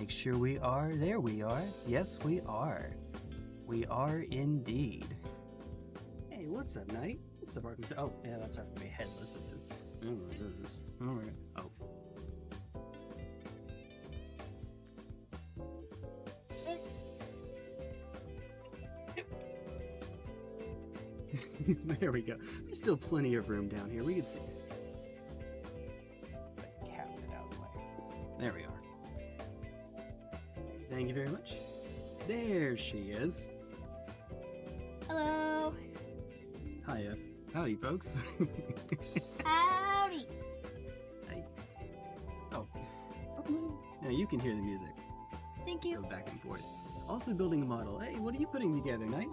Make sure we are. There we are. Yes, we are. We are indeed. Hey, what's up, Knight? What's up, Arkham? Oh, yeah, that's right for me. Headless. Oh. There we go. There's still plenty of room down here. We can see. Cap it out of the way. There we are. Thank you very much. There she is. Hello. Hiya. Howdy, folks. Howdy. Hey. Oh. Now you can hear the music. Thank you. Go back and forth. Also building a model. Hey, what are you putting together, Knight?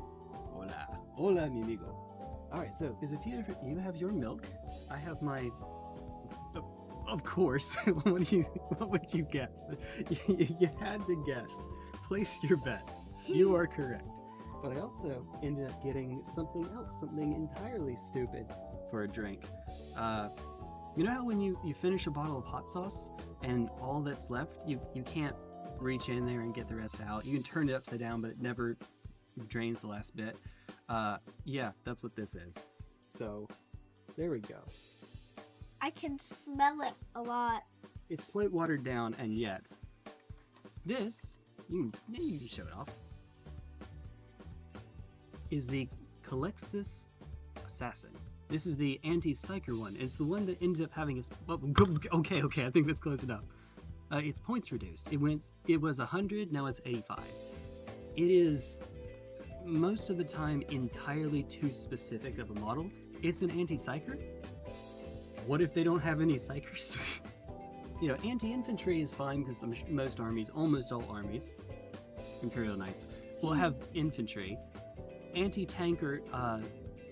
Hola. Hola, mi amigo. Alright, so there's a few different... You have your milk. I have my... Of course. What would you guess? You had to guess. Place your bets. You are correct. But I also ended up getting something else, something entirely stupid for a drink. You know how when you finish a bottle of hot sauce and all that's left, you can't reach in there and get the rest out. You can turn it upside down, but it never drains the last bit. Yeah, that's what this is. So, there we go. I can smell it a lot. It's quite watered down, and yet, this, you can show it off, is the Culexus Assassin. This is the anti-psyker one. It's the one that ended up having its... Oh, okay, I think that's close enough. Its points reduced. It was 100, now it's 85. It is most of the time entirely too specific of a model. It's an anti-psyker. What if they don't have any psychers? You know, anti-infantry is fine because most armies, almost all armies, Imperial Knights, will have infantry. Anti-tank or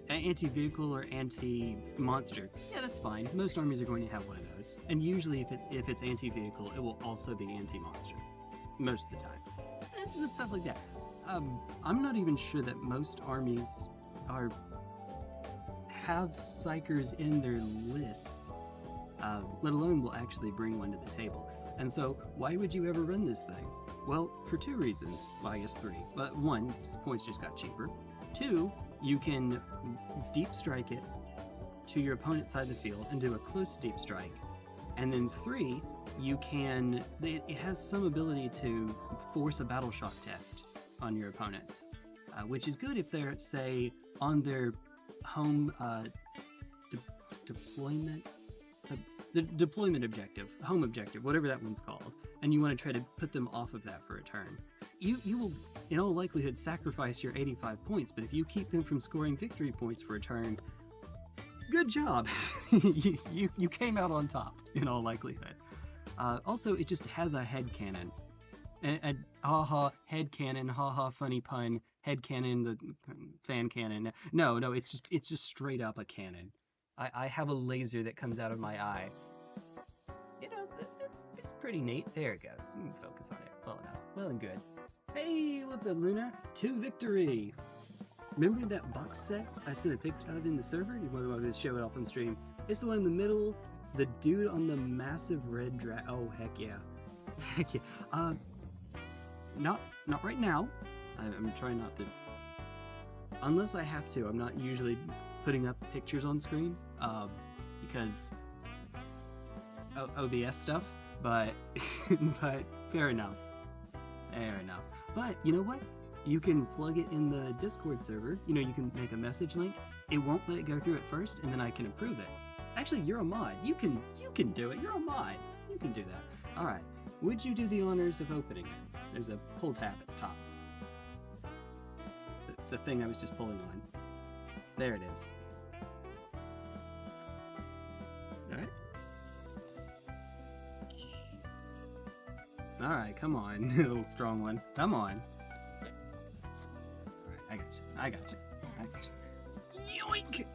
anti-vehicle or anti-monster, yeah, that's fine. Most armies are going to have one of those. And usually if it's anti-vehicle, it will also be anti-monster. Most of the time. This is stuff like that. I'm not even sure that most armies have psychers in their list, let alone will actually bring one to the table. And so, why would you ever run this thing? Well, for two reasons. Well, I guess three. But one, points just got cheaper. Two, you can deep strike it to your opponent's side of the field and do a close deep strike. And then three, you can... It has some ability to force a battle shock test on your opponents, which is good if they're, say, on their home deployment... the deployment objective, home objective, whatever that one's called, and you want to try to put them off of that for a turn. You will, in all likelihood, sacrifice your 85 points, but if you keep them from scoring victory points for a turn, good job! you came out on top, in all likelihood. Also, it just has a head cannon. And haha, head cannon, haha, funny pun, head cannon, the fan cannon. No, it's just straight up a cannon. I have a laser that comes out of my eye. You know, it's pretty neat. There it goes. Let me focus on it. Well enough. Well and good. Hey, what's up, Luna? To victory! Remember that box set I sent a picture of in the server? You want to show it off on stream. It's the one in the middle, the dude on the massive red drag. Oh, heck yeah. Heck yeah. Not right now. I'm trying not to. Unless I have to. I'm not usually putting up pictures on screen, because OBS stuff, but fair enough. But you know what? You can plug it in the Discord server. You know, you can make a message link. It won't let it go through at first, and then I can approve it. Actually, you're a mod. You can do it. You're a mod. You can do that. All right. Would you do the honors of opening it? There's a pull tab at the top. The thing I was just pulling on. There it is. Alright. Alright, come on, little strong one. Come on. Alright, I got you. Yoink!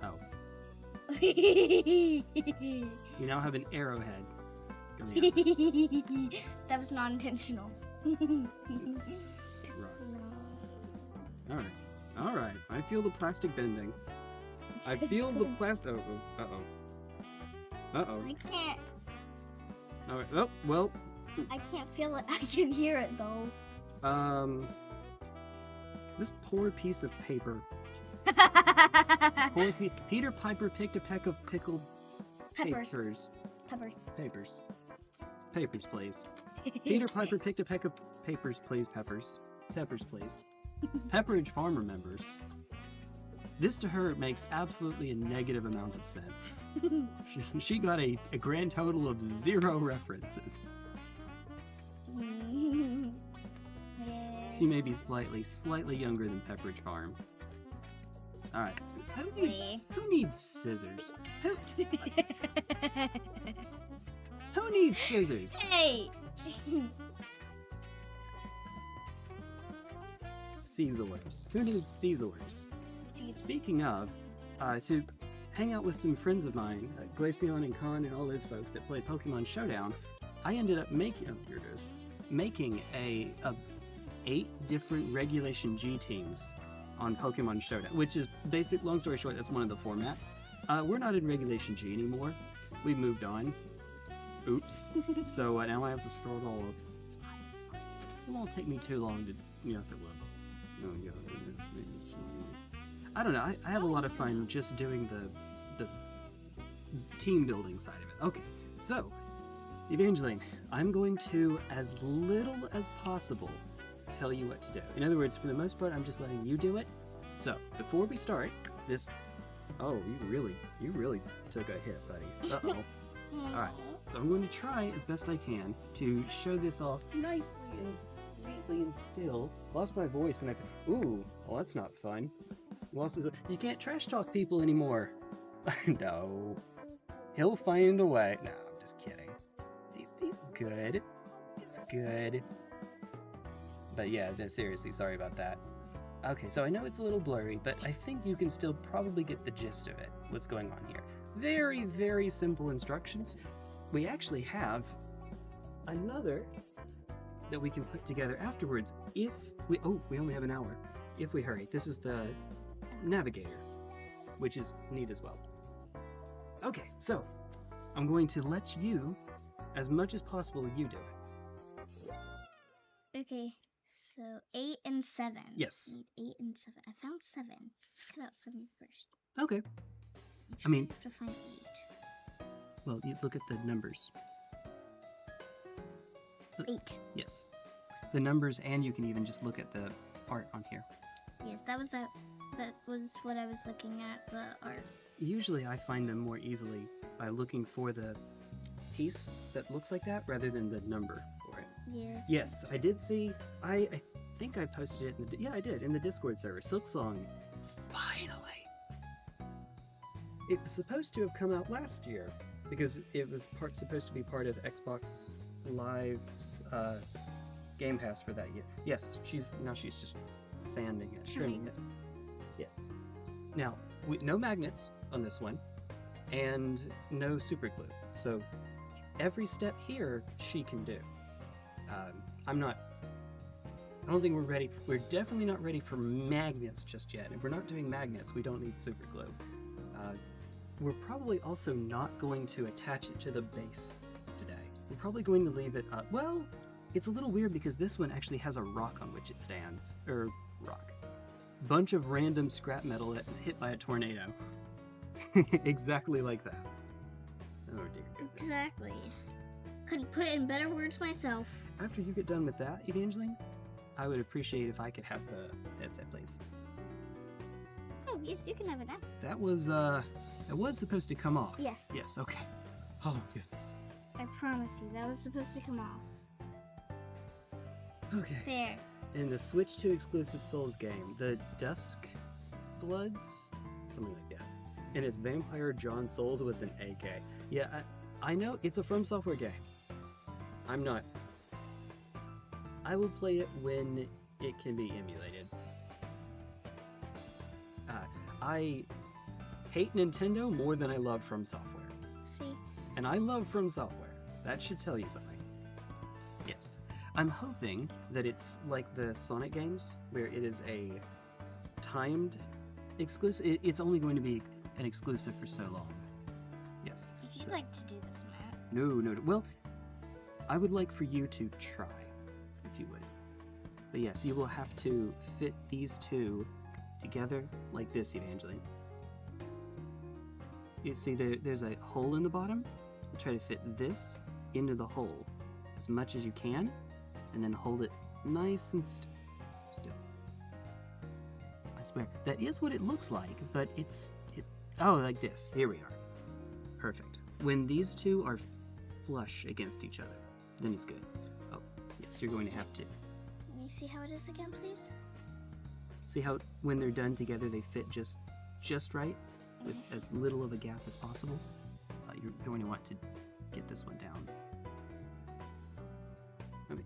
Oh. You now have an arrowhead. That was not intentional. Right. Alright. I feel the plastic bending. I feel the plastic. Uh-oh. I can't. Alright. Oh, well. I can't feel it. I can hear it though. This poor piece of paper. Peter Piper picked a peck of pickled Peppers. Papers, please. Peter Piper picked a peck of papers, please. Peppers, please. Pepperidge Farmer members. This to her makes absolutely a negative amount of sense. She got a grand total of 0 references. She may be slightly younger than Pepperidge Farm. Alright. Who needs scissors? Who needs scissors? Hey! Caesars. Who needs Caesars? Speaking of, to hang out with some friends of mine, Glaceon and Khan and all those folks that play Pokemon Showdown, I ended up making a 8 different Regulation G teams on Pokemon Showdown, which is basic. Long story short, that's one of the formats. We're not in Regulation G anymore. We've moved on. Oops. So now I have to start all up. It's fine. It won't take me too long to. Yes, it will. Oh, yeah. I don't know. I have a lot of fun just doing the team building side of it. Okay, so Evangeline, I'm going to, as little as possible, tell you what to do. In other words, for the most part, I'm just letting you do it. So before we start this, oh, you really took a hit, buddy. Uh-oh. All right. So I'm going to try as best I can to show this off nicely and neatly and still. Lost my voice and ooh, well that's not fun. You can't trash talk people anymore. No. He'll find a way. No, I'm just kidding. He's good. It's good. But yeah, seriously, sorry about that. Okay, so I know it's a little blurry, but I think you can still probably get the gist of it, what's going on here. Very, very simple instructions. We actually have another that we can put together afterwards if we only have an hour. If we hurry. This is the Navigator, which is neat as well. Okay, so I'm going to let you, as much as possible, you do it. Okay, so 8 and 7. Yes. 8 and 7. I found 7. Let's cut out 7 first. Okay. I mean, to find 8. Well, you look at the numbers. 8. Yes. The numbers, and you can even just look at the art on here. Yes, that was what I was looking at, the arts. Usually I find them more easily by looking for the piece that looks like that rather than the number for it. Yes. Yes, I did see, I think I posted it in the, yeah, I did, in the Discord server. Silksong, finally! It was supposed to have come out last year because it was supposed to be part of Xbox Live's Game Pass for that year. Yes, she's just sanding it, trimming it. Yes. Now, no magnets on this one, and no super glue. So every step here she can do. I don't think we're ready. We're definitely not ready for magnets just yet. If we're not doing magnets, we don't need super glue. We're probably also not going to attach it to the base today. We're probably going to leave it up. Well, it's a little weird because this one actually has a rock on which it stands. Rock. Bunch of random scrap metal that was hit by a tornado. Exactly like that. Oh dear goodness. Exactly. Couldn't put it in better words myself. After you get done with that, Evangeline, I would appreciate if I could have the headset, please. Oh, yes, you can have it now. That was supposed to come off. Yes. Yes, okay. Oh, goodness. I promise you, that was supposed to come off. Okay. There. In the Switch 2 exclusive Souls game, the Dusk Bloods? Something like that. And it's Vampire John Souls with an AK. Yeah, I know it's a From Software game. I'm not. I will play it when it can be emulated. I hate Nintendo more than I love From Software. See? And I love From Software. That should tell you something. Yes. I'm hoping that it's like the Sonic games, where it is a timed exclusive. It's only going to be an exclusive for so long. Yes. If you'd like to do this, Matt. No. Well, I would like for you to try, if you would. But yes, you will have to fit these two together like this, Evangeline. You see there's a hole in the bottom. You try to fit this into the hole as much as you can, and then hold it nice and still. I swear. That is what it looks like, but oh, like this. Here we are. Perfect. When these two are flush against each other, then it's good. Oh, yes, you're going to have to. Can you see how it is again, please? See how when they're done together, they fit just right, with as little of a gap as possible? You're going to want to get this one down. Okay.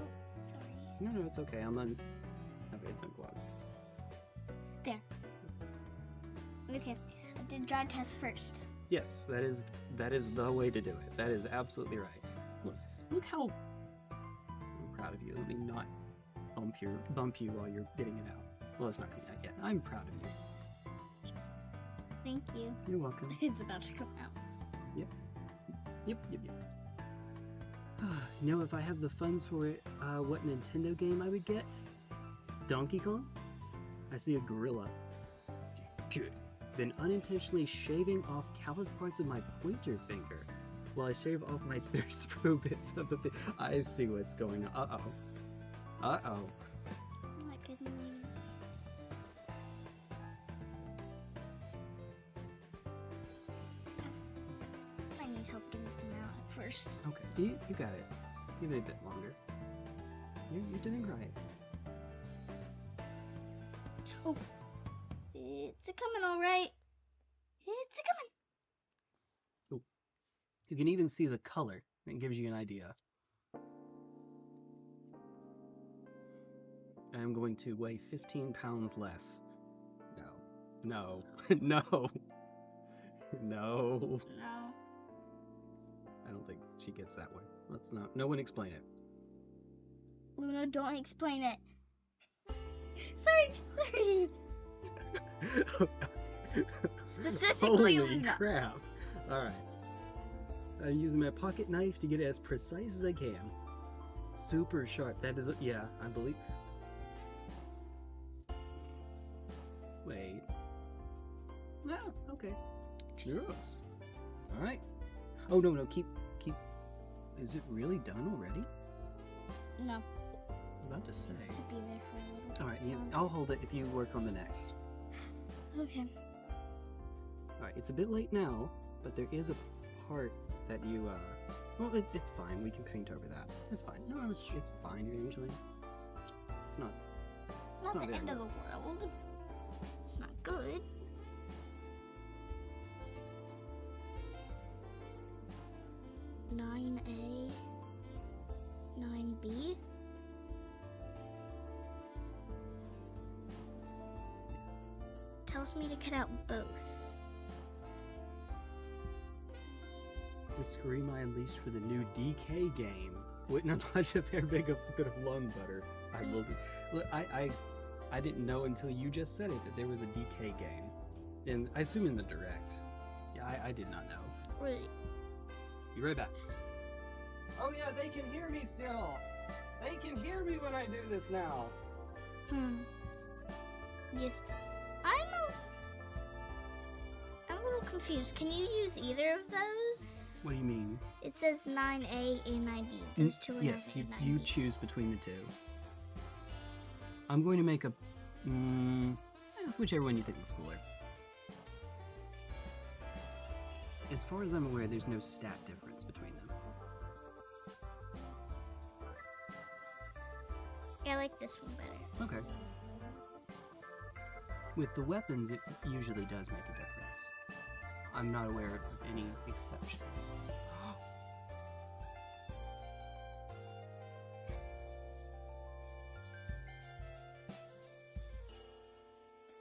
Oh, sorry. No, it's okay. Okay, it's unplugged. There. Okay, I did dry test first. Yes, that is the way to do it. That is absolutely right. Look how I'm proud of you. Let me not bump you while you're getting it out. Well, it's not coming out yet. I'm proud of you. Thank you. You're welcome. It's about to come out. Yep. You know, if I have the funds for it, what Nintendo game I would get? Donkey Kong? I see a gorilla. Phew. Been unintentionally shaving off callous parts of my pointer finger while I shave off my spare screw bits of the I see what's going on. Uh-oh. Oh my goodness. I need help getting this out at first. Okay, you got it. Give it a bit longer. You're doing right. Oh, it's a-coming all right. It's a-coming. Oh, you can even see the color. It gives you an idea. I'm going to weigh 15 pounds less. No. No. No. I don't think she gets that one. Let's not. No one explain it. Luna, don't explain it. Sorry. Specifically, Holy Luna. crap. Alright. I'm using my pocket knife to get it as precise as I can. Super sharp. That is, yeah, I believe. Wait. No, okay. Cheers. Alright. Oh, no, keep. Is it really done already? No. I'm about to say. It needs to be there for a little. Alright, yeah, I'll hold it if you work on the next. Okay. Alright, it's a bit late now, but there is a part that you, well, it's fine. We can paint over that. It's fine. No, it's fine, usually. It's not Not the very end of good. the world. It's not good. (9A), 9B. Tells me to cut out both. To scream I unleashed for the new DK game. Wouldn't have much a fair bit of lung butter. I will. Look, I didn't know until you just said it that there was a DK game, and I assume in the direct. Yeah, I did not know. Wait. Be right back. Oh yeah, they can hear me still. They can hear me when I do this now. Yes. I'm a little confused. Can you use either of those? What do you mean? It says 9A and 9B. Those two are Yes, 9A and 9B. you choose between the two. I'm going to make a whichever one you think is cooler. As far as I'm aware, there's no stat difference between them. Yeah, I like this one better. Okay. With the weapons, it usually does make a difference. I'm not aware of any exceptions.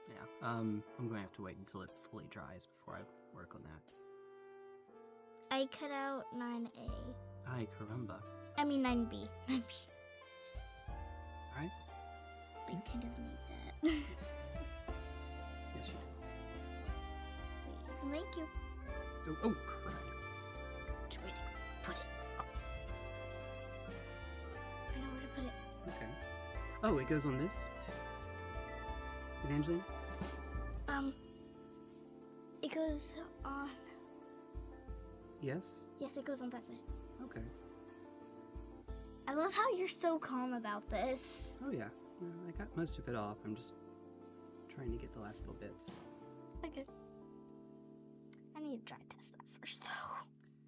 Yeah, I'm going to have to wait until it fully dries before I work on that. I cut out 9A. Ay, caramba. I mean 9B. 9B. Alright. I kind of need that. Yes, you Please, thank you. do. Oh, crap. Which way to put it? I know where to put it. Okay. Oh, it goes on this? Evangeline? It goes on... Yes? Yes, it goes on that side. Okay. I love how you're so calm about this. Oh, yeah. I got most of it off. I'm just trying to get the last little bits. Okay. I need to dry test that first, though.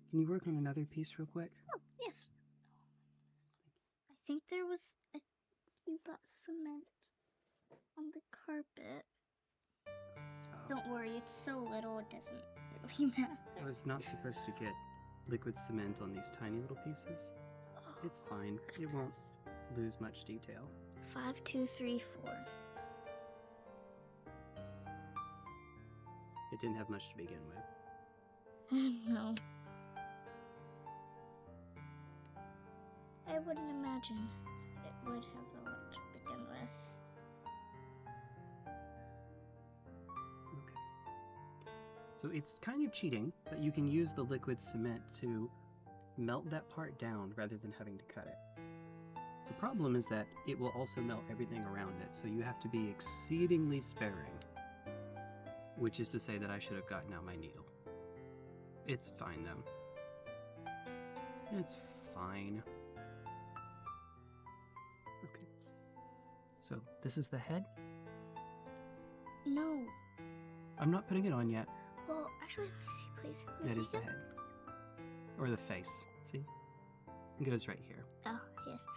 Can you work on another piece real quick? Oh, yes. I think there was. You got cement on the carpet. Oh. Don't worry, it's so little it doesn't really matter. I was not supposed to get liquid cement on these tiny little pieces. It's fine. It won't lose much detail. 5, 2, 3, 4. It didn't have much to begin with. No. I wouldn't imagine it would have a lot to begin with. Okay. So it's kind of cheating, but you can use the liquid cement to melt that part down rather than having to cut it. The problem is that it will also melt everything around it, so you have to be exceedingly sparing. Which is to say that I should have gotten out my needle. It's fine though. It's fine. Okay. So this is the head? No. I'm not putting it on yet. Well, actually, let me see, please. That is the head. Or the face. See? It goes right here. Oh, yes.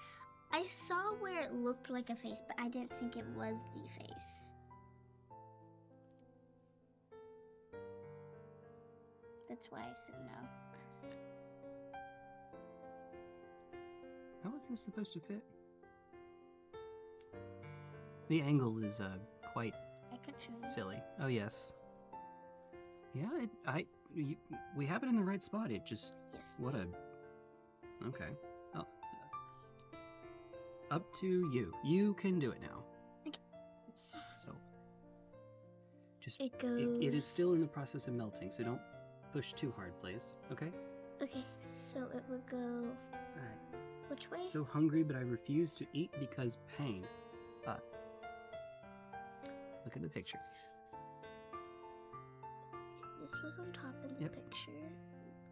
I saw where it looked like a face, but I didn't think it was the face. That's why I said no. How was this supposed to fit? The angle is quite I could show you. silly. Oh yes. Yeah, we have it in the right spot. It just Yes. what a okay. Oh, up to you. You can do it now. Okay. So just It goes. it is still in the process of melting, so don't push too hard, please. Okay. Okay, so it would go. All right. Which way? So hungry, but I refuse to eat because pain. Look at the picture. This was on top of the Yep. picture.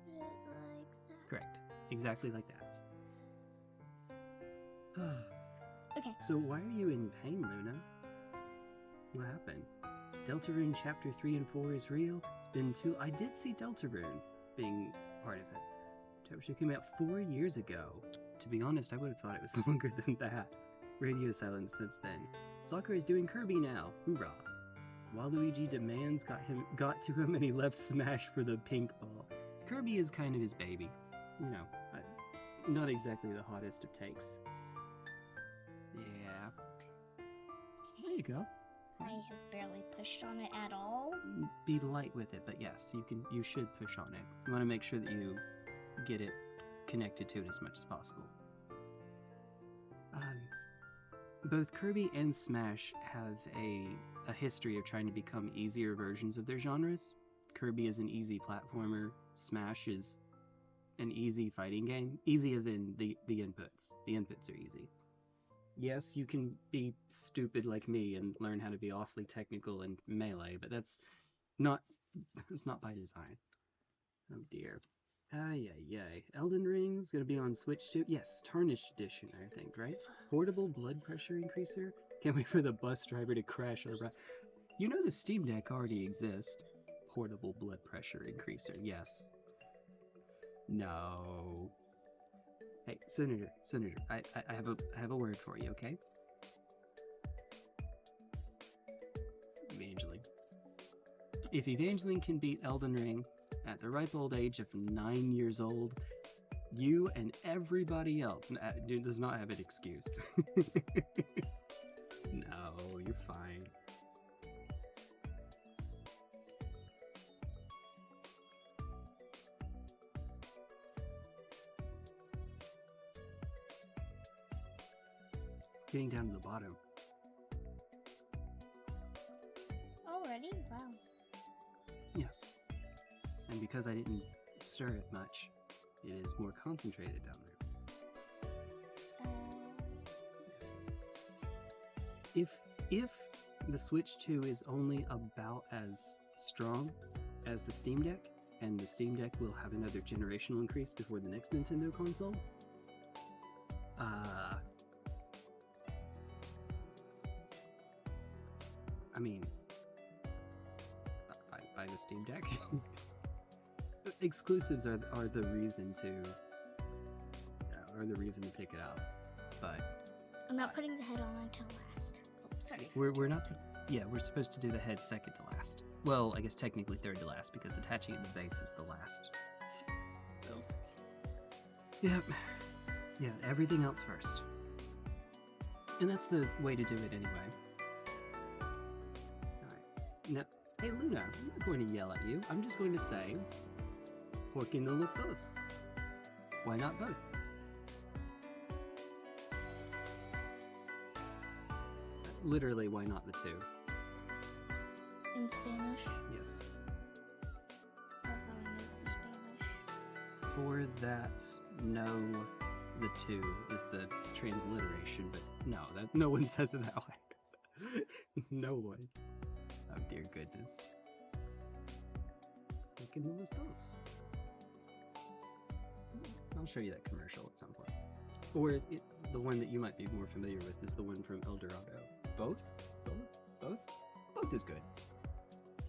Put it like that. Correct. Exactly like that. Okay. So why are you in pain, Luna? What happened? Deltarune Chapter 3 and 4 is real? It's been I did see Deltarune being part of it. Chapter 2 came out 4 years ago. To be honest, I would have thought it was longer than that. Radio silence since then. Sakura is doing Kirby now. Hoorah. Waluigi demands got to him and he left Smash for the pink ball. Kirby is kind of his baby. You know, not exactly the hottest of takes. Yeah. There you go. I have barely pushed on it at all. Be light with it, but yes, you should push on it. You want to make sure that you get it connected to it as much as possible. Both Kirby and Smash have a history of trying to become easier versions of their genres. Kirby is an easy platformer. Smash is an easy fighting game. Easy as in the inputs. The inputs are easy. Yes, you can be stupid like me and learn how to be awfully technical in Melee, but that's not by design. Oh dear. Ay. Elden Ring's gonna be on Switch too? Yes, Tarnished Edition, I think, right? Portable blood pressure increaser? Can't wait for the bus driver to crash our ride. You know the Steam Deck already exists. Portable blood pressure increaser, yes. No. Hey, Senator, I have a word for you, okay? Evangeline. If Evangeline can beat Elden Ring at the ripe old age of 9 years old, you and everybody else does not have an excuse. No, you're fine. Getting down to the bottom. Already? Wow. Yes. And because I didn't stir it much, it is more concentrated down there. If the Switch 2 is only about as strong as the Steam Deck, and the Steam Deck will have another generational increase before the next Nintendo console, I mean, buy the Steam Deck. Exclusives are the reason to pick it up, but I'm not putting the head on until last. Oh, sorry. We're not. Yeah, we're supposed to do the head second to last. Well, I guess technically third to last because attaching it to the base is the last. So, yeah, everything else first, and that's the way to do it anyway. All right. Now, hey Luna, I'm not going to yell at you. I'm just going to say, ¿por qué no los dos? Why not both? Literally, why not the two? In Spanish? Yes. I thought I knew it in Spanish. For that, no, the two is the transliteration, but no one says it that way. No one. Oh dear goodness. ¿Por qué no los dos? I'll show you that commercial at some point. Or the one that you might be more familiar with is the one from El Dorado. Both? Both is good.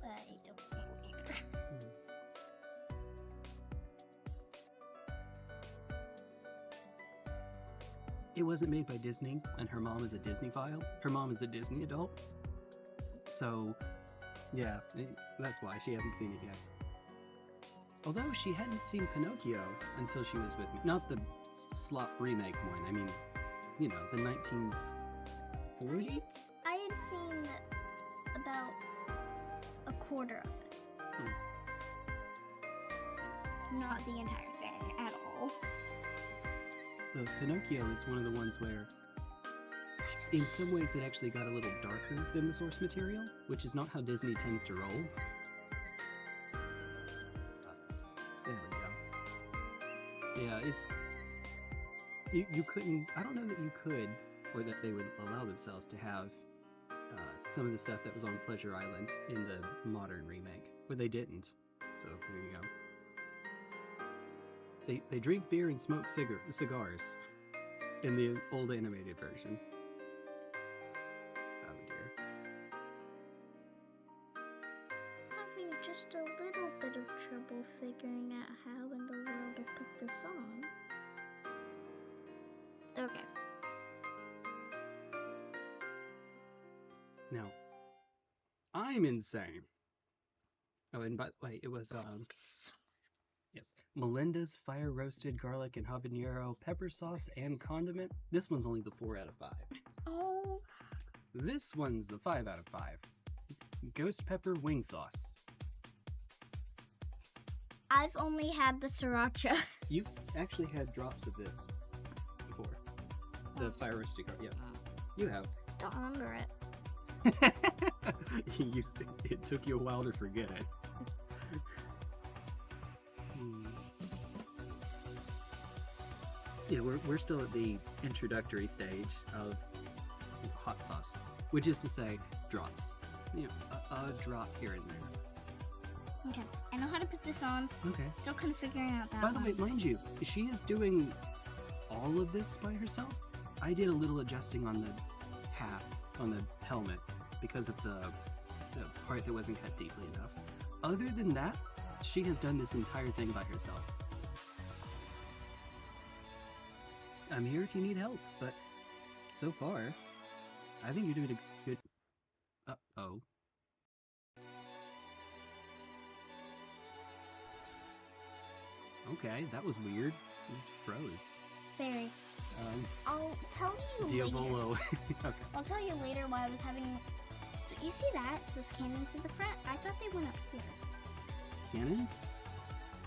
I don't know either. It wasn't made by Disney, and her mom is a Disney file. Her mom is a Disney adult. So, yeah, that's why she hasn't seen it yet. Although she hadn't seen Pinocchio until she was with me. Not the slop remake one, I mean, the 1940s? I had seen about a quarter of it. Not the entire thing at all. The Pinocchio is one of the ones where, in some ways, it actually got a little darker than the source material, which is not how Disney tends to roll. There we go. Yeah, it's... You couldn't... I don't know that you could, or that they would allow themselves to have some of the stuff that was on Pleasure Island in the modern remake, but they didn't. So, there you go. They drink beer and smoke cigars in the old animated version. Oh dear. Having just a little bit of trouble figuring out how in the world to put this on. Okay. Now, I'm insane. Oh, and by the way, it was yes, Melinda's fire roasted garlic and habanero pepper sauce and condiment. This one's only the 4 out of 5. Oh. This one's the 5 out of 5. Ghost pepper wing sauce. I've only had the sriracha. You've actually had drops of this before. The fire roasted garlic. Yeah, you have. Don't remember it. It took you a while to forget it. Yeah, we're still at the introductory stage of hot sauce, which is to say, drops. A drop here and there. Okay, I know how to put this on. Okay. Still kind of figuring out that. By the way, mind you, she is doing all of this by herself. I did a little adjusting on the hat, on the helmet, because of the part that wasn't cut deeply enough. Other than that, she has done this entire thing by herself. I'm here if you need help, but so far, I think you're doing a good... Uh-oh. Okay, that was weird. It just froze. Very. I'll tell you Diavolo. later. Okay. I'll tell you later why I was having... So you see that? Those cannons in the front? I thought they went up here. Cannons?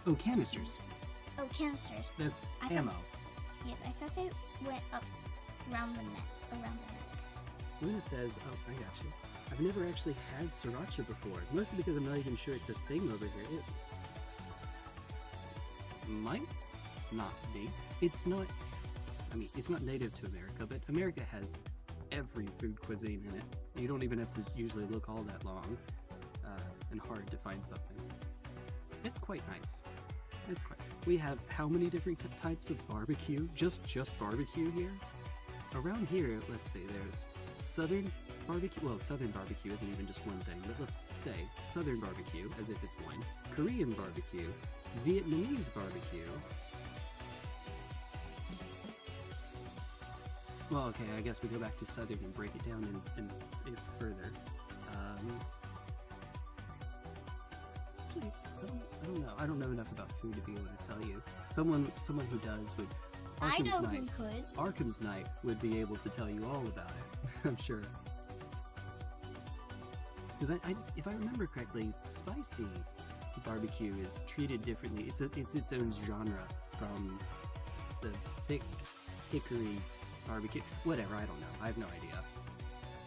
Oh, canisters. Oh, canisters. That's ammo. Yes, I thought they went up around the neck. Luna says, oh, I got you. I've never actually had sriracha before, mostly because I'm not even sure it's a thing over here. It might not be. It's not, I mean, it's not native to America, but America has every food cuisine in it. You don't even have to usually look all that long and hard to find something. It's quite nice. We have how many different types of barbecue? Just barbecue here? Around here, let's see, there's Southern barbecue, well, Southern barbecue isn't even just one thing, but let's say Southern barbecue, as if it's one, Korean barbecue, Vietnamese barbecue. Well, okay, I guess we go back to Southern and break it down and further. I don't know. I don't know enough about food to be able to tell you. Someone who does would. I know who could. Arkham's Knight would be able to tell you all about it. I'm sure. Because if I remember correctly, spicy barbecue is treated differently. It's its own genre from the thick hickory barbecue. Whatever. I don't know. I have no idea.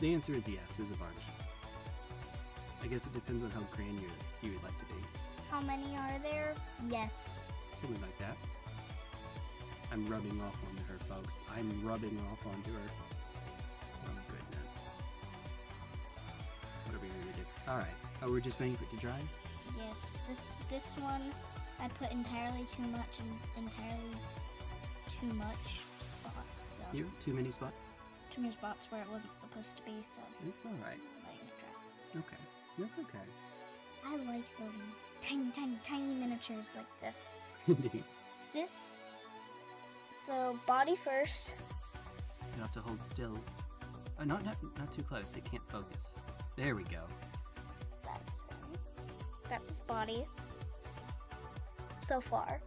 The answer is yes. There's a bunch. I guess it depends on how grand you would like to be. How many are there? Yes. Something like that. I'm rubbing off onto her, folks. I'm rubbing off onto her. Oh, goodness. What are we going to do? Alright. Oh, we're just waiting for it to dry? Yes. This one, I put entirely too much and entirely too much spots. So. Here? Too many spots? Too many spots where it wasn't supposed to be, so. It's alright. Letting it dry. Okay. That's okay. I like building tiny miniatures like this. Indeed. This. So body first. You have to hold still. Oh, not too close. It can't focus. There we go. That's him. That's his body. So far.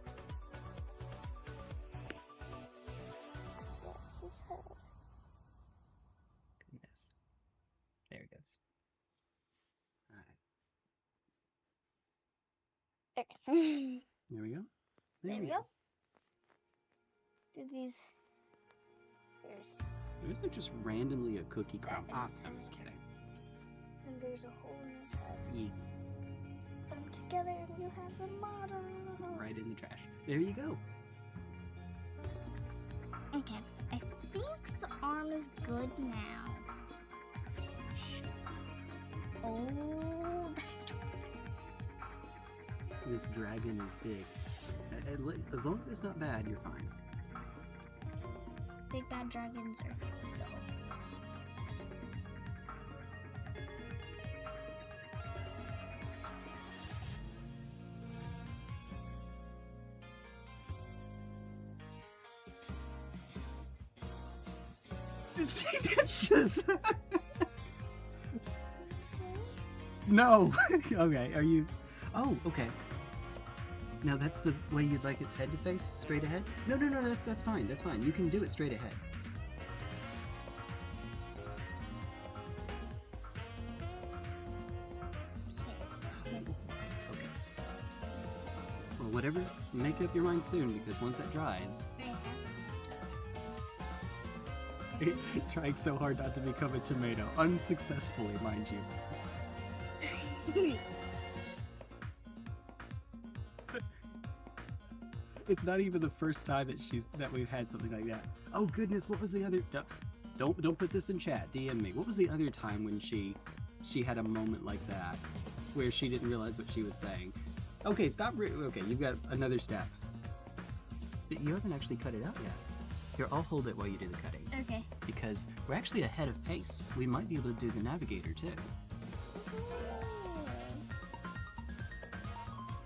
That's his head. Goodness. There it goes. Okay. There we go. There we go. Do these. Isn't just randomly a cookie crumb? I'm just kidding. And there's a hole in his head. Yeah. Put them together and you have the model. Right in the trash. There you go. Okay. I think the arm is good now. Oh, this dragon is big. As long as it's not bad, you're fine. Big bad dragons are no. That's just... No! Okay, are you... Oh, okay. Now that's the way you'd like its head to face? Straight ahead? No, that's fine, that's fine. You can do it straight ahead. Okay. Well, whatever, make up your mind soon, because once that dries... Trying so hard not to become a tomato. Unsuccessfully, mind you. It's not even the first time that we've had something like that. Oh goodness, what was the other... Don't put this in chat, DM me. What was the other time when she had a moment like that, where she didn't realize what she was saying? Okay, stop... Okay, you've got another step. You haven't actually cut it out yet. Here, I'll hold it while you do the cutting. Okay. Because we're actually ahead of pace. We might be able to do the navigator too.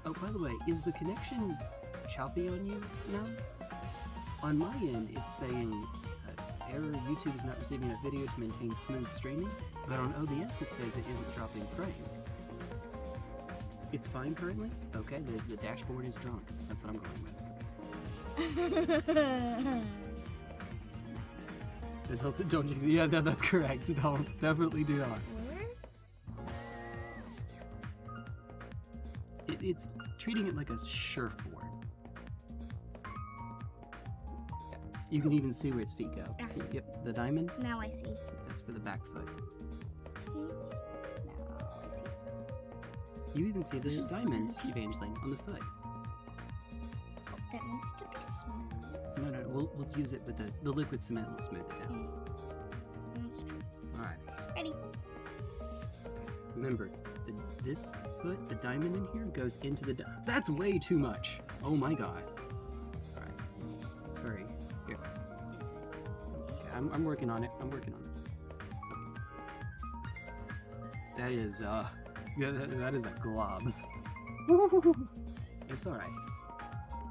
Oh, by the way, is the connection choppy on you now? On my end, it's saying error, YouTube is not receiving enough video to maintain smooth streaming, but on OBS it says it isn't dropping frames. It's fine currently? Okay, the dashboard is drunk. That's what I'm going with. Don't jinx it. Yeah, that's correct. Don't. Definitely do not. It's treating it like a surfboard. You can even see where its feet go. Okay. See, yep, the diamond. Now I see. That's for the back foot. See? Now I see. You even see the diamond, Evangeline, on the foot. That needs to be smooth. No, we'll use it with the liquid cement. Will smooth it down. That's true. All right. Ready. Remember, this foot, the diamond in here, goes into the... That's way too much. Oh my god. All right. It's very... Here. Okay, I'm working on it. I'm working on it. Okay. That is, that is a glob. It's alright.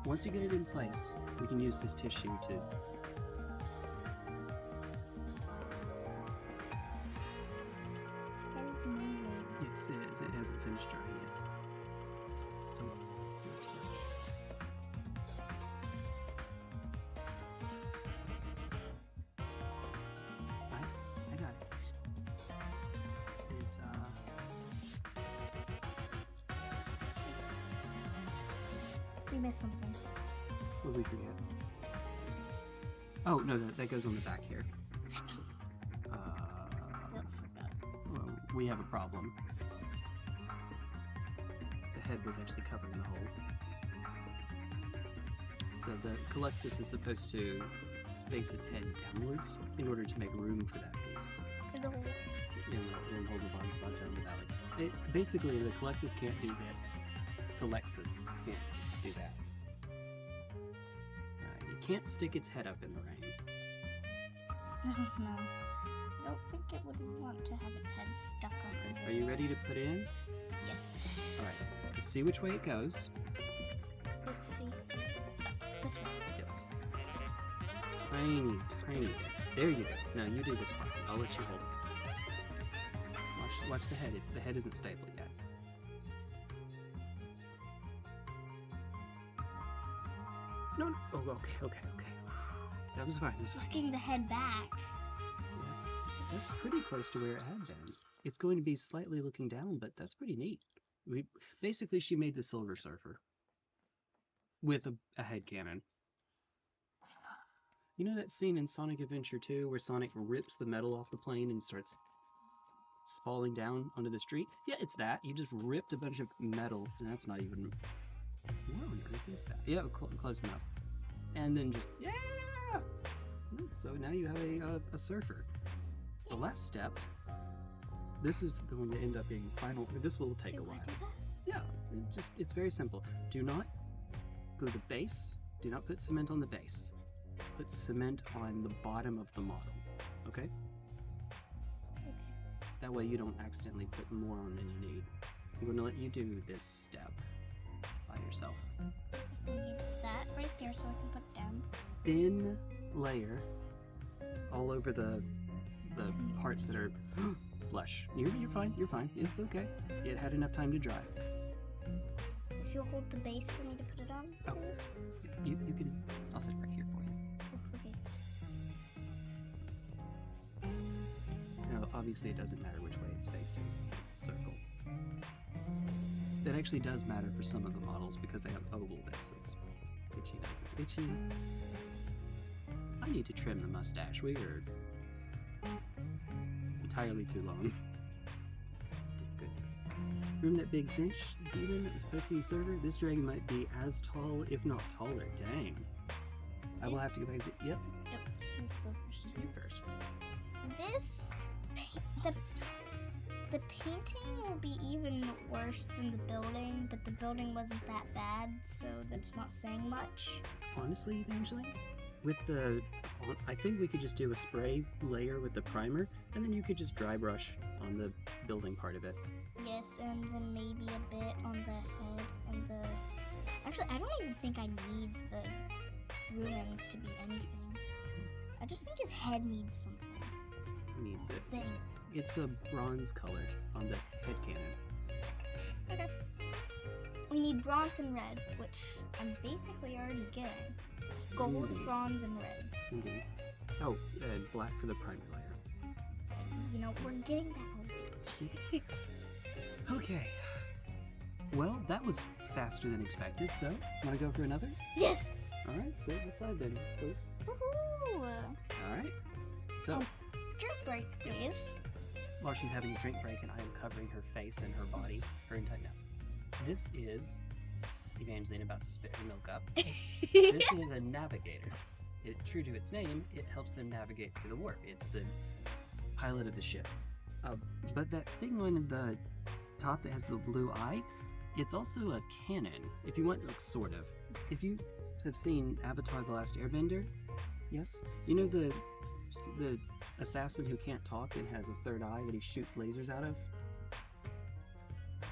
Once you get it in place, we can use this tissue to... That is moving. Yes, it is. It hasn't finished drying yet. So don't do it too much. I got it. Is, We missed something. what did we forget? Oh, no, that goes on the back here. Still forgot. Well, we have a problem. The head was actually covering the hole. So the Culexus is supposed to face its head downwards in order to make room for that piece. The hole. And hold the bunch on the valley. Basically, the Culexus can't do this. Culexus can't do that. It can't stick its head up in the rain. No. I don't think it would want to have its head stuck on the Are you ready to put it in? Yes. Alright, so see which way it goes. It faces this way. Yes. Tiny, tiny bit. There you go. Now you do this part. I'll let you hold it. Watch the head. The head isn't stable yet. No. Oh, okay. That was fine. Just getting the head back. Yeah. That's pretty close to where it had been. It's going to be slightly looking down, but that's pretty neat. Basically, she made the Silver Surfer with a head cannon. You know that scene in Sonic Adventure 2 where Sonic rips the metal off the plane and starts falling down onto the street? Yeah, it's that. You just ripped a bunch of metal, and that's not even... What on earth is that? Yeah, close enough. And then just... Yeah! So now you have a surfer. The last step... This is going to end up being final... This will take a while. Yeah, it's very simple. Do not glue the base. Do not put cement on the base. Put cement on the bottom of the model. Okay? Okay. That way you don't accidentally put more on than you need. I'm going to let you do this step by yourself. I need that right there so I can put it down. Thin layer all over the parts that are flush. You're fine. You're fine. It's okay. It had enough time to dry. If you'll hold the base for me to put it on, please. You can. I'll sit right here for you. Okay. Now, obviously, it doesn't matter which way it's facing. It's a circle. That actually does matter for some of the models because they have oval bases. Itchy noses. Itchy. I need to trim the mustache. We are entirely too long. Goodness. Remember that big cinch demon that was posting the server? This dragon might be as tall, if not taller. Dang. I will have to go back and say, yep. Yep. You go first. You first. The painting will be even worse than the building, but the building wasn't that bad, so that's not saying much. Honestly, Evangeline, with I think we could just do a spray layer with the primer, and then you could just dry brush on the building part of it. Yes, and then maybe a bit on the head and the... Actually, I don't even think I need the ruins to be anything. I just think his head needs something. Needs it. It's a bronze color on the head cannon. Okay. We need bronze and red, which I'm basically already getting. Gold, bronze, and red. Indeed. Oh, and black for the primer layer. You know, we're getting that one. Okay. Well, that was faster than expected, so, wanna go for another? Yes! Alright, so decide then, please. Woohoo! Alright. So, drink break, please. While she's having a drink break and I am covering her face and her body, her entire... No. This is Evangeline about to spit her milk up. This is a navigator. True to its name, it helps them navigate through the warp. It's the pilot of the ship. But that thing on the top that has the blue eye, it's also a cannon. If you want, sort of. If you have seen Avatar: The Last Airbender, yes? You know the assassin who can't talk and has a third eye that he shoots lasers out of?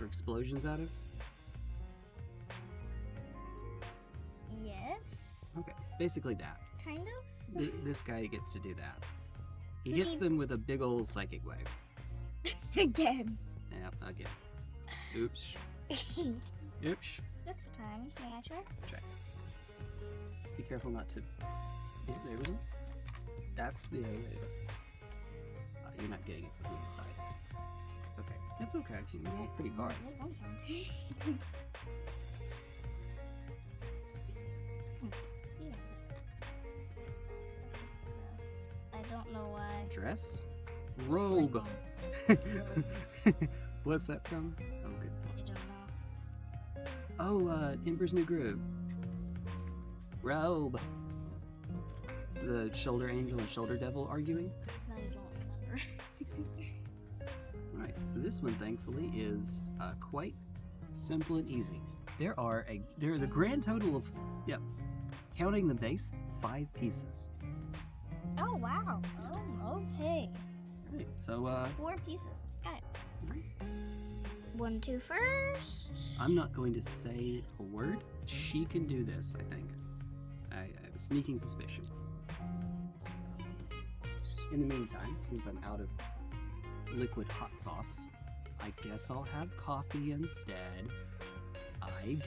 for explosions out of? Yes. Okay, basically that. Kind of. This guy gets to do that. He hits them with a big old psychic wave. Again. Yeah, again. Oops. Oops. This time, can I try? Try. Be careful not to. Yeah, there we go. That's the. You're not getting it from the inside. Okay, that's okay. You went pretty far. I don't know why. Dress? Robe. What's that from? Oh, good. I don't know. Oh, Emperor's New Groove. Robe. The shoulder angel and shoulder devil arguing. No, you don't remember. Alright, so this one thankfully is quite simple and easy. There is a grand total of, counting the base, 5 pieces. Oh, wow. Oh, okay. Right, so 4 pieces. Got it. 1, 2 first. I'm not going to say a word. She can do this, I think. I have a sneaking suspicion. In the meantime, since I'm out of liquid hot sauce, I guess I'll have coffee instead. I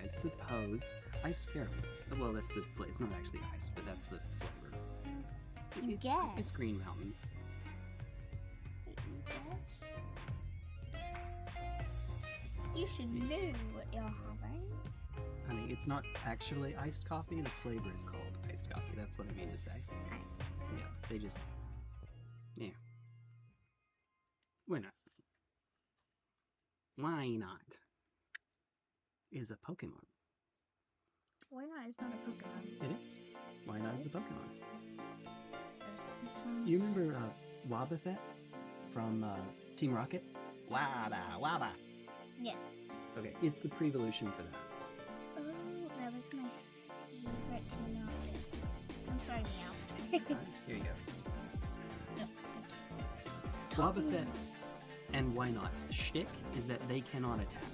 suppose, iced caramel. Well, that's the flavor. It's not actually iced, but that's the flavor. It's Green Mountain. You should know what you're having. Honey, it's not actually iced coffee. The flavor is called iced coffee. That's what I mean to say. Yeah, they just... Yeah. Why not? Why not? Is a Pokemon. Why not? It's not a Pokemon. It is. Why not is a Pokemon. Sounds... You remember Wobbuffet from Team Rocket? Wabba. Yes. Okay, it's the pre-evolution for that. Oh, that was my favorite Team Rocket. I'm sorry, Meow. Here you go. No, thank you. Wobbuffet's and Why Not's shtick is that they cannot attack.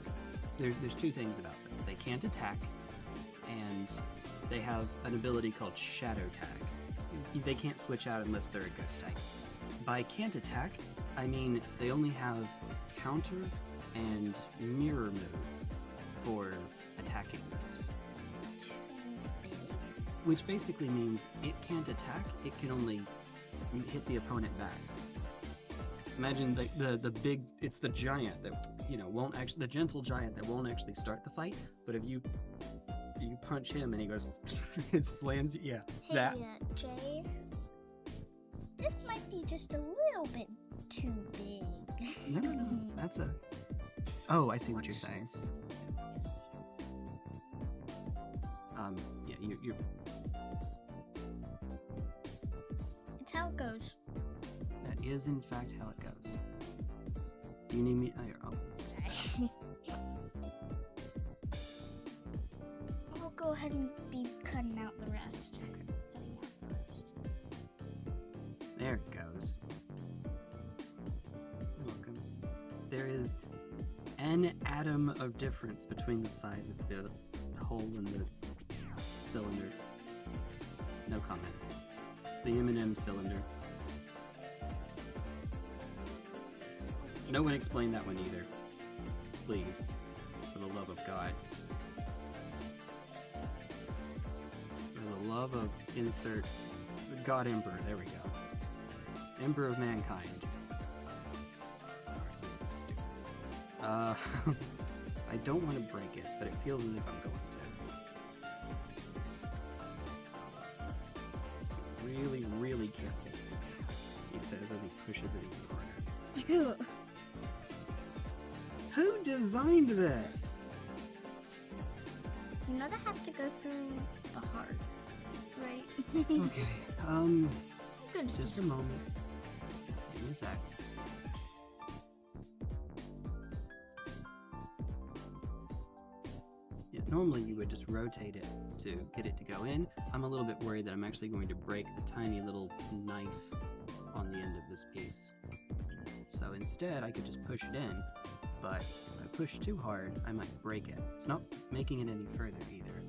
There's 2 things about them. They can't attack, and they have an ability called Shadow Tag. They can't switch out unless they're a ghost type. By can't attack, I mean they only have counter and mirror move for attacking moves. Which basically means it can't attack, it can only hit the opponent back. Imagine the big, it's the giant that, won't actually, the gentle giant that won't actually start the fight, but if you punch him and he goes, it slams you, yeah. Hey, that. Jay, this might be just a little bit too big. No, that's a... Oh, I see what you're saying. Yes. Yeah, you're... It's how it goes. That is, in fact, how it goes. Do you need me... I'll go ahead and be cutting out the rest. There it goes. You're welcome. There is an atom of difference between the size of the hole in the cylinder. No comment. The M&M cylinder. No one explained that one either. Please. For the love of God. For the love of insert God Emperor. There we go. Emperor of mankind. Alright, this is stupid. I don't want to break it, but it feels as if I'm going to. Really, really careful, he says as he pushes it even harder. Who designed this? You know that has to go through the heart, right? Okay, just a moment. Give me a sec. Yeah, normally you would just rotate it to get it to go in. I'm a little bit worried that I'm actually going to break the tiny little knife on the end of this piece. So instead, I could just push it in, but if I push too hard, I might break it. It's not making it any further either.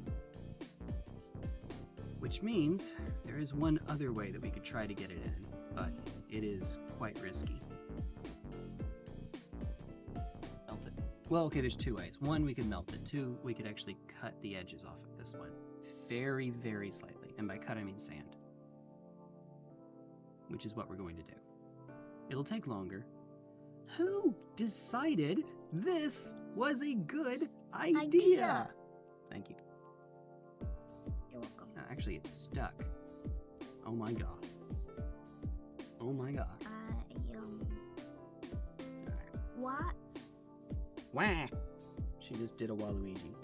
Which means there is one other way that we could try to get it in, but it is quite risky. Melt it. Well, okay, there's two ways. One, we could melt it. Two, we could actually cut the edges off of this one. Very, very slightly. And by cut, I mean sand. Which is what we're going to do. It'll take longer. Who decided this was a good idea? Thank you. You're welcome. Actually, it's stuck. Oh my god. Oh my god. What? Wah! She just did a Waluigi.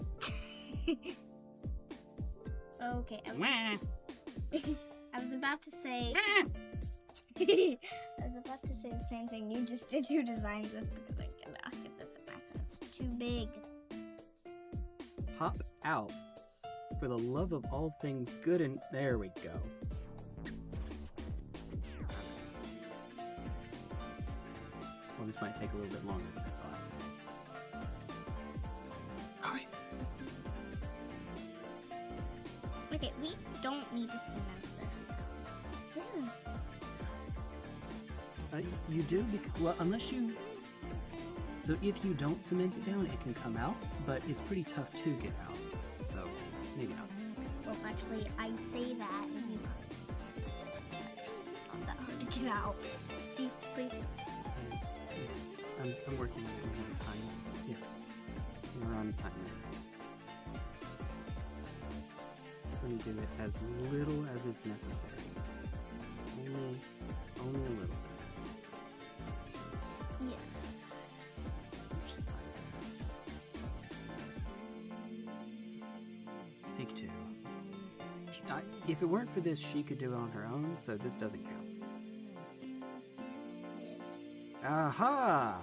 Okay. Wah! I was about to say. Wah! I was about to say the same thing. You just did. You designed this because I cannot get this in my phone. It's too big. Hop out. For the love of all things good, and there we go. Well, this might take a little bit longer than I thought. Alright. Okay, we don't need to cement this down. This is... You do? Well, unless you... So if you don't cement it down, it can come out, but it's pretty tough to get out. So, maybe not. Well, actually, I say that, and you actually, it's not that hard to get out. See, please. Yes, I'm working on it. We have time. Yes, we're on time. We're going to do it as little as is necessary. Only a little bit. Yes. Take two. If it weren't for this, she could do it on her own, so this doesn't count. Yes. Aha!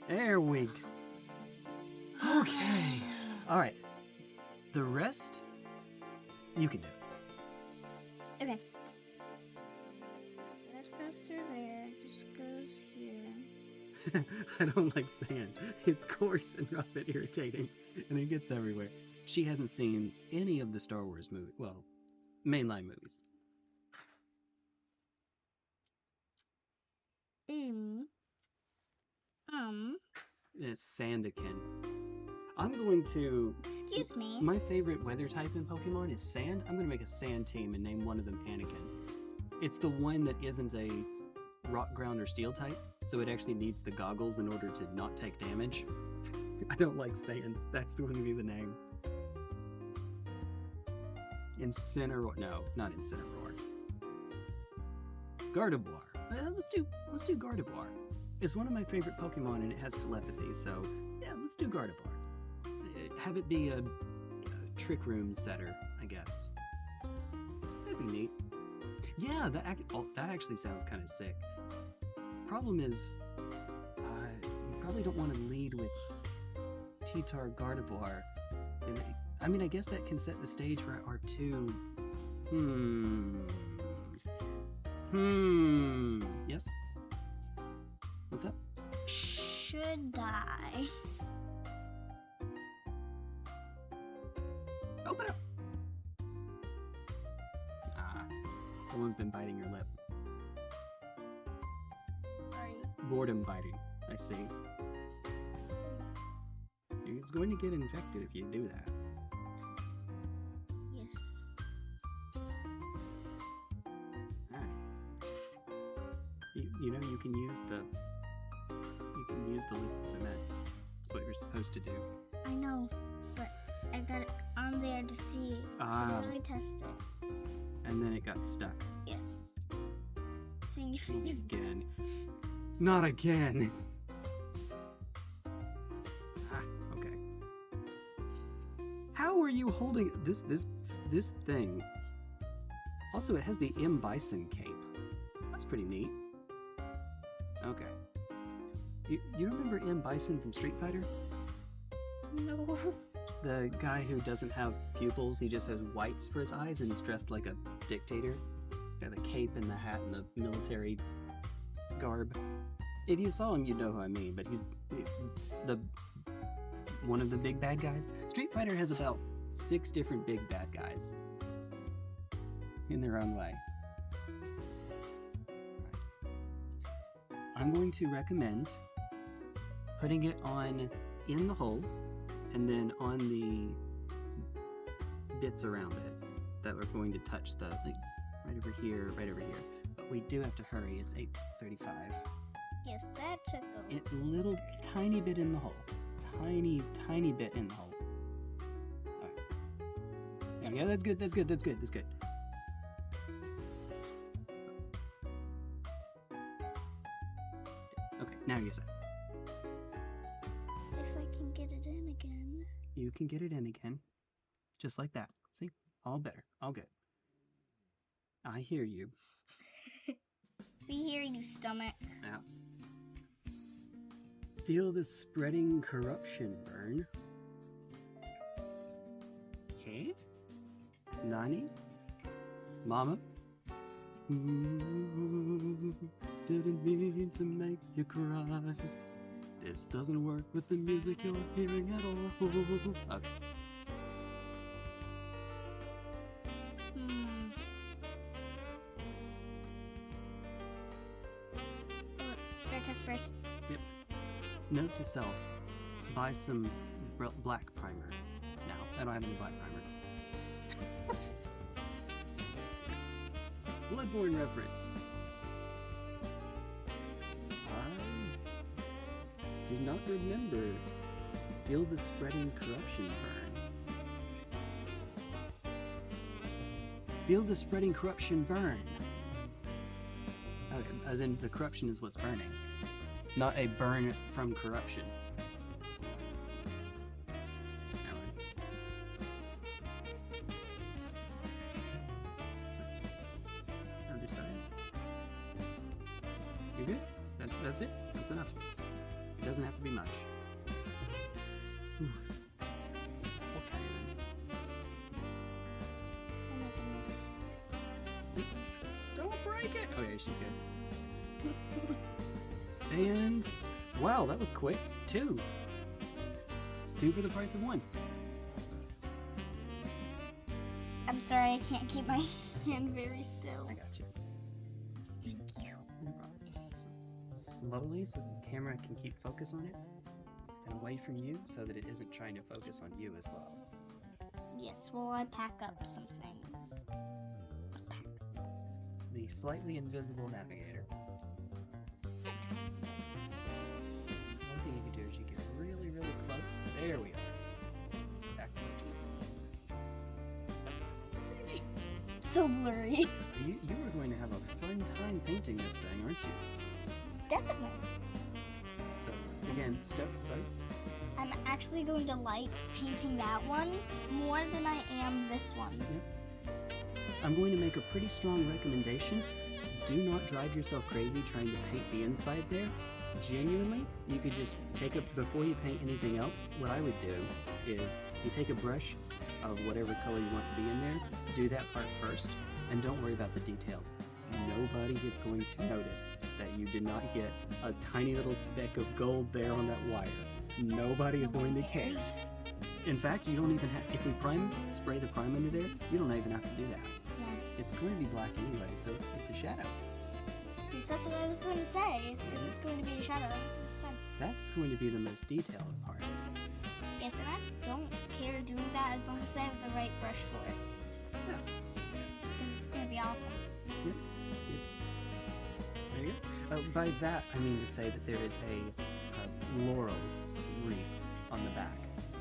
There we go. Okay. Alright. The rest, you can do. Okay. That goes through there, just goes here. I don't like sand. It's coarse and rough and irritating, and it gets everywhere. She hasn't seen any of the Star Wars movies. Well, mainline movies. It's Sandakin. I'm going to... Excuse me. My favorite weather type in Pokemon is sand. I'm going to make a sand team and name one of them Anakin. It's the one that isn't a rock, ground, or steel type, so it actually needs the goggles in order to not take damage. I don't like sand. That's going to be the name. Incineroar. No, not Incineroar. Gardevoir. Let's do Gardevoir. It's one of my favorite Pokemon and it has telepathy, so yeah, let's do Gardevoir. Have it be a Trick Room setter, I guess. That'd be neat. Yeah, that actually sounds kind of sick. Problem is, you probably don't want to lead with T-Tar Gardevoir. I mean, I guess that can set the stage for R2. Yes? What's up? Should I? Open up! Someone's been biting your lip. Sorry. Boredom biting, I see. It's going to get infected if you do that. Yes. Alright. You know, you can use the liquid cement. That's what you're supposed to do. I know, but I got it on there to see. How did I test it? And then it got stuck. Yes. Same thing. Again. Not again. Okay. How are you holding this thing? Also, it has the M. Bison cape. That's pretty neat. Okay. You remember M. Bison from Street Fighter? No. The guy who doesn't have pupils, he just has whites for his eyes and is dressed like a dictator. Got the cape and the hat and the military garb. If you saw him, you'd know who I mean, but he's the one of the big bad guys. Street Fighter has about 6 different big bad guys in their own way. I'm going to recommend putting it on in the hole and then on the bits around it that we're going to touch the, like, right over here, right over here. But we do have to hurry. It's 8:35. Yes, that took a It's a little tiny bit in the hole. Tiny bit in the hole. Alright. There we go. That's good. That's good. That's good. That's good. Okay, now you're set. If I can get it in again. You can get it in again. Just like that. See? All better. All good. I hear you. We hear you, stomach. Now. Feel the spreading corruption burn. Hey? Nani? Mama? Ooh, didn't mean to make you cry. This doesn't work with the music you're hearing at all. Okay. Fair test first. Yep. Note to self, buy some black primer. Now, I don't have any black primer. Bloodborne reference. I did not remember. Feel the spreading corruption burn. Feel the spreading corruption burn. Okay, as in the corruption is what's burning, not a burn from corruption. Other side. You're good? That's it? That's enough. It doesn't have to be much. Whew. Okay. Oh my goodness. Don't break it! Okay, she's good. And, wow, that was quick. 2. 2 for the price of 1. I'm sorry, I can't keep my hand very still. I got you. Thank you. No problem. Slowly, so the camera can keep focus on it, and away from you, so that it isn't trying to focus on you as well. Yes, well, I pack up some things. The slightly invisible navigator. One thing you can do is you get really, really close. There we are. Back just. Pretty neat. So blurry. You are going to have a fun time painting this thing, aren't you? Definitely. So, again, sorry? I'm actually going to like painting that one more than I am this one. I'm going to make a pretty strong recommendation. Do not drive yourself crazy trying to paint the inside there. Genuinely, you could just take before you paint anything else, what I would do is you take a brush of whatever color you want to be in there, do that part first, and don't worry about the details. Nobody is going to notice that you did not get a tiny little speck of gold there on that wire. Nobody is going to care. In fact, you don't even have, if we spray the prime under there, you don't even have to do that. Yeah. It's going to be black anyway, so it's a shadow. Because that's what I was going to say. It was going to be a shadow. It's fine. That's going to be the most detailed part. Yes, and I don't care doing that as long as I have the right brush for it. Yeah. Because it's going to be awesome. Yep. There you go. By that, I mean to say that there is a laurel wreath on the back,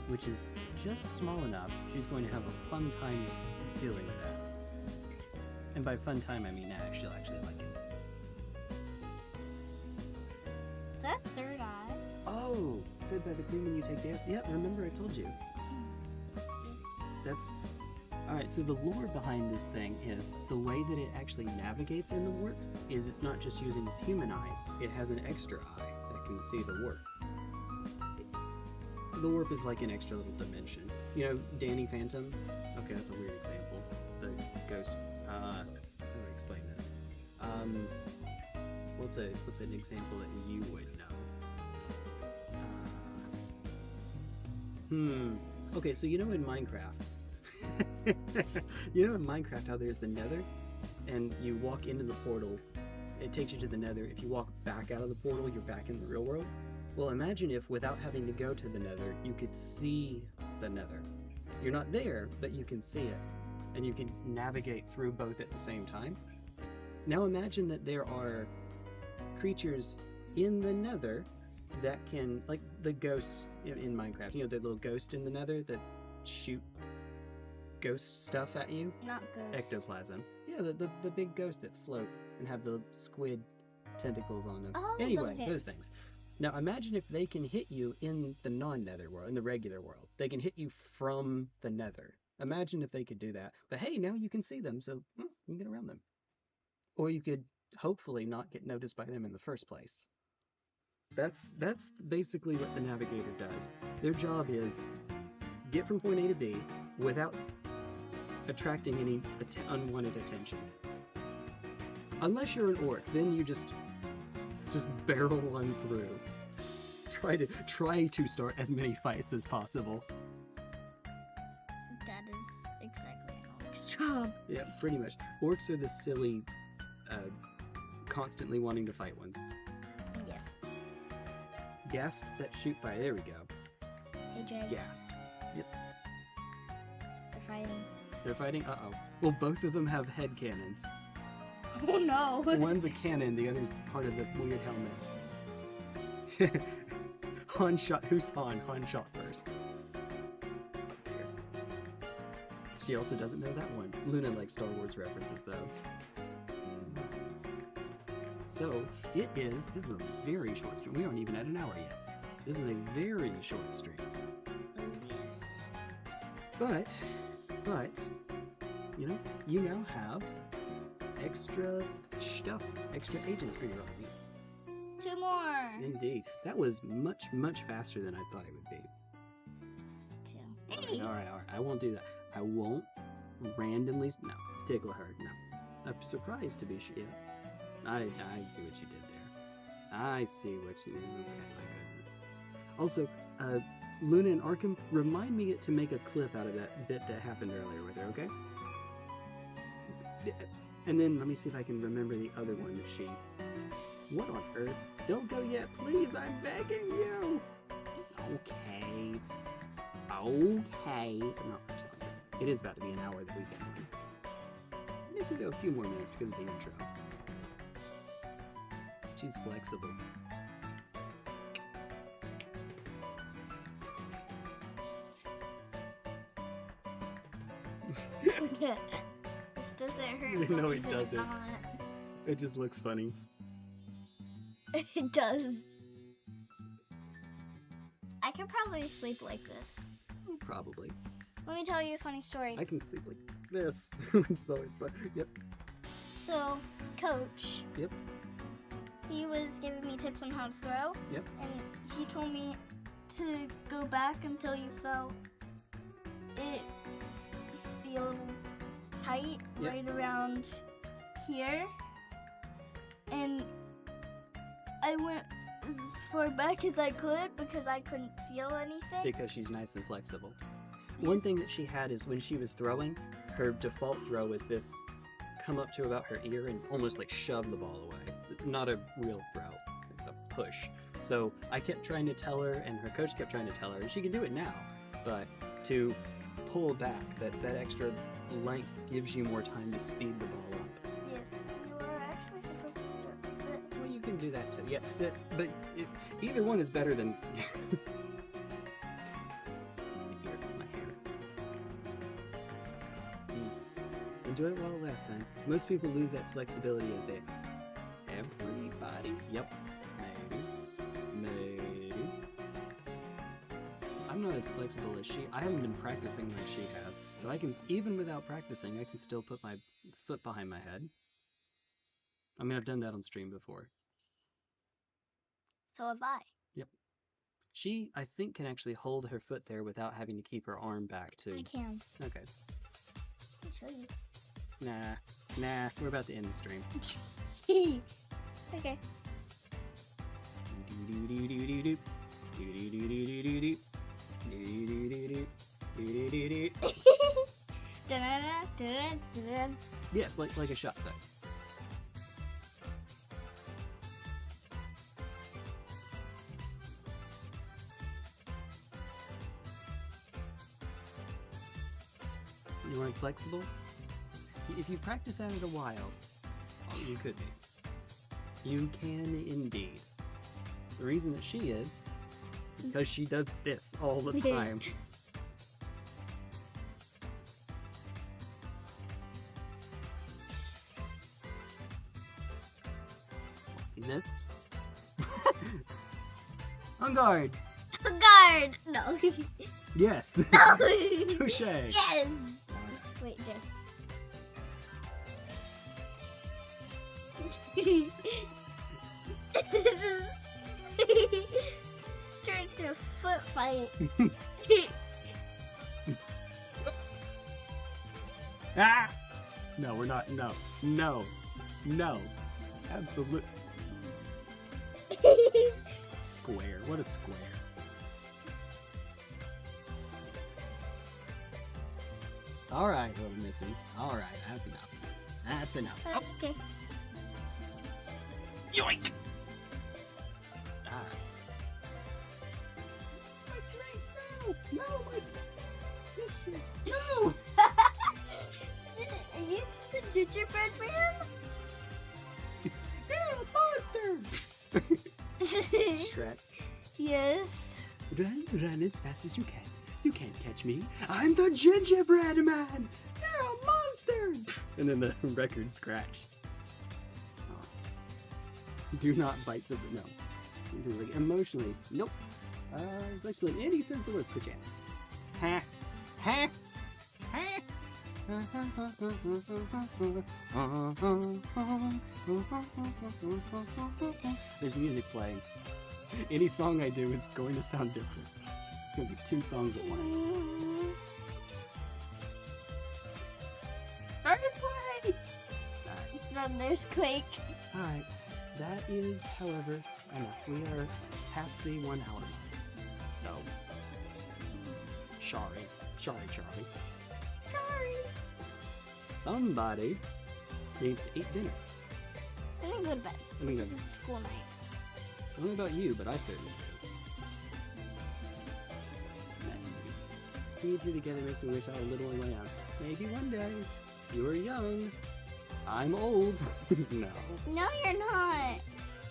which is just small enough. She's going to have a fun time dealing with that. And by fun time, I mean she'll actually like it. Is that third eye? Oh, said by the queen when you take the... Yep, remember I told you. Yes. That's... Alright, so the lore behind this thing is the way that it actually navigates in the warp is it's not just using its human eyes, it has an extra eye that can see the warp. The warp is like an extra little dimension. You know, Danny Phantom? Okay, that's a weird example. The ghost, how do I explain this? What's an example that you would know? Okay, so you know in Minecraft, how there's the Nether, and you walk into the portal, it takes you to the Nether. If you walk back out of the portal, you're back in the real world. Well, imagine if without having to go to the Nether, you could see the Nether. You're not there, but you can see it, and you can navigate through both at the same time. Now imagine that there are creatures in the Nether that can, like the ghosts in Minecraft, the little ghost in the Nether that shoot ghost stuff at you. Not ghost. Ectoplasm. Yeah, the big ghosts that float and have the squid tentacles on them. Oh, anyway, those things. Now imagine if they can hit you in the non-Nether world, in the regular world. They can hit you from the Nether. Imagine if they could do that. But hey, now you can see them, so you can get around them. Or you could hopefully not get noticed by them in the first place. That's basically what the navigator does. Their job is get from point A to B without attracting any unwanted attention. Unless you're an orc, then you just barrel on through. Try to start as many fights as possible. That is exactly an orc's job. Yeah, pretty much. Orcs are the silly, constantly wanting to fight ones. Yes. Ghast that shoot fire. There we go. AJ. Ghast. Yep. They're fighting. They're fighting? Uh-oh. Well, both of them have head cannons. Oh no! One's a cannon, the other's part of the weird helmet. Han shot. Who's Han? Han shot first. Oh dear. She also doesn't know that one. Luna likes Star Wars references, though. So, this is a very short stream. We aren't even at an hour yet. This is a very short stream. Oh yes. But, you now have extra stuff, extra agents for your army. 2 more! Indeed. That was much, much faster than I thought it would be. 2. Hey! Alright. I won't do that. I won't randomly... No. Tickle her. No. I'm surprised to be sure. Yeah. I see what you did there. I see what you... Okay, my goodness. Also, Luna and Arkham, remind me to make a clip out of that bit that happened earlier with her, okay? And then let me see if I can remember the other one that she... What on earth? Don't go yet, please! I'm begging you! Okay. Okay. Not much longer. It is about to be an hour that we've been on. I guess we go a few more minutes because of the intro. She's flexible. This doesn't hurt. No, it believe doesn't. Not. It just looks funny. It does. I could probably sleep like this. Probably. Let me tell you a funny story. I can sleep like this, which is always fun. Yep. So, Coach. Yep. He was giving me tips on how to throw. Yep. And he told me to go back until you felt it be a little tight, yep, right around here. And I went as far back as I could because I couldn't feel anything. Because she's nice and flexible. Yes. One thing that she had is when she was throwing, her default throw was this come up to about her ear and almost like shove the ball away. Not a real throw, it's a push. So I kept trying to tell her, and her coach kept trying to tell her, and she can do it now, but to pull back, that extra length gives you more time to speed the ball up. Yes, you are actually supposed to start with this. Well, you can do that too, yeah. But either one is better than... my hair. Enjoy it while it lasts, time. Most people lose that flexibility as they... Everybody? Yep. Maybe. I'm not as flexible as she... I haven't been practicing like she has. But I can... Even without practicing, I can still put my foot behind my head. I mean, I've done that on stream before. So have I. Yep. She, I think, can actually hold her foot there without having to keep her arm back, too. I can. Okay. I'll show you. Nah, we're about to end the stream. Okay. Yes, like a shotgun. You want it flexible? If you practice at it a while, you could be. You can indeed. The reason that she is because she does this all the time. This. On guard. On guard. No. Yes. No. Touche. Yes. Wait, Jeff. Straight to foot fight. Ah! No, we're not. No. No. No. Absolute. Square. What a square. Alright, little missy. Alright, that's enough. That's enough. Oh. Okay. Yoink! Alright. No! No! No! Are you the gingerbread man? You're a monster! Shrek. Yes. Run as fast as you can. You can't catch me. I'm the gingerbread man! You're a monster! And then the record scratch. Oh. Do not bite the... No. Like, emotionally. Nope. Flexibility. Any sense of the word, perchance. Ha! Ha! Ha! There's music playing. Any song I do is going to sound different. It's going to be 2 songs at once. Earthquake! It's not an earthquake. Alright. That is, however, enough. We are past the 1 hour mark. So, sorry. Sorry, Charlie. Sorry. Somebody needs to eat dinner. I'm gonna go to bed. I mean, This is school night. I don't know about you, but I certainly do. You two together makes me wish I were literally way out. Maybe one day. You're young. I'm old. No. No, you're not.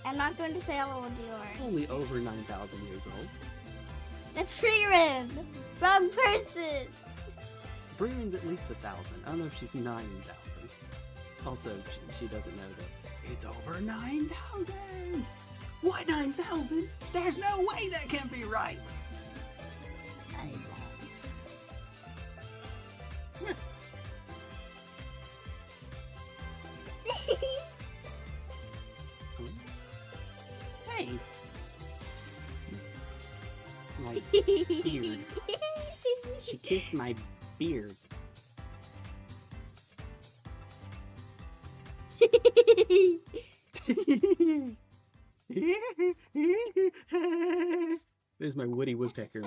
I'm not going to say how old you are. Only over 9,000 years old. That's Freerin. Wrong person. Breeren's at least 1,000. I don't know if she's 9,000. Also, she doesn't know that it's over 9,000! What, 9,000? There's no way that can be right! Hey! My beard. She kissed my beard. There's my Woody Woodpecker.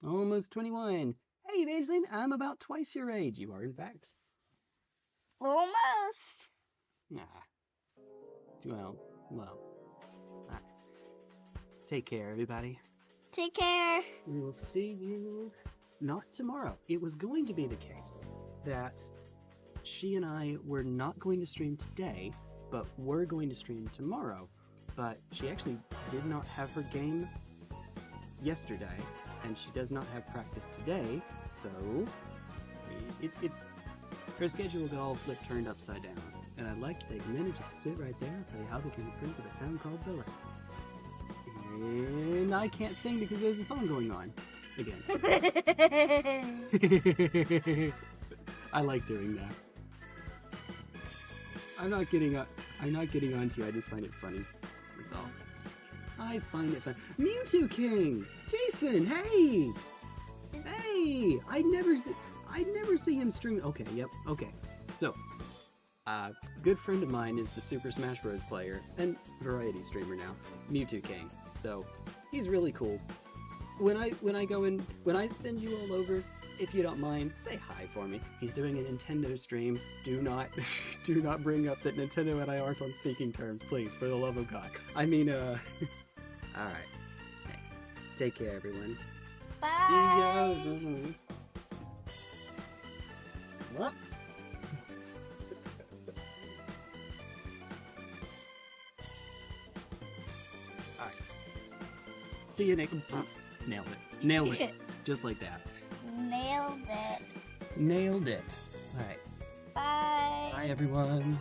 Almost 21. Hey, Evangeline, I'm about twice your age. You are, in fact. Almost. Nah. Well. Ah. Take care, everybody. Take care. We will see you not tomorrow. It was going to be the case that she and I were not going to stream today, but we're going to stream tomorrow. But she actually did not have her game yesterday, and she does not have practice today, so it's her schedule got all turned upside down. And I'd like to take a minute just to sit right there and tell you how I became the prince of a town called Bella. And I can't sing because there's a song going on. Again. I like doing that. I'm not getting on to you, I just find it funny. That's all. I find it fun. Mewtwo King! Jason, hey! Hey! I'd never see him stream. Okay, yep, okay. So, Good friend of mine is the Super Smash Bros. Player and variety streamer now, Mewtwo King. So he's really cool. When I send you all over, if you don't mind, say hi for me. He's doing a Nintendo stream. Do not bring up that Nintendo and I aren't on speaking terms, please, for the love of God. I mean, all right. Hey, take care, everyone. Bye. See ya. What? All right. See you next. Nailed it. Nailed it. Just like that. Nailed it. Nailed it. All right. Bye. Bye, everyone.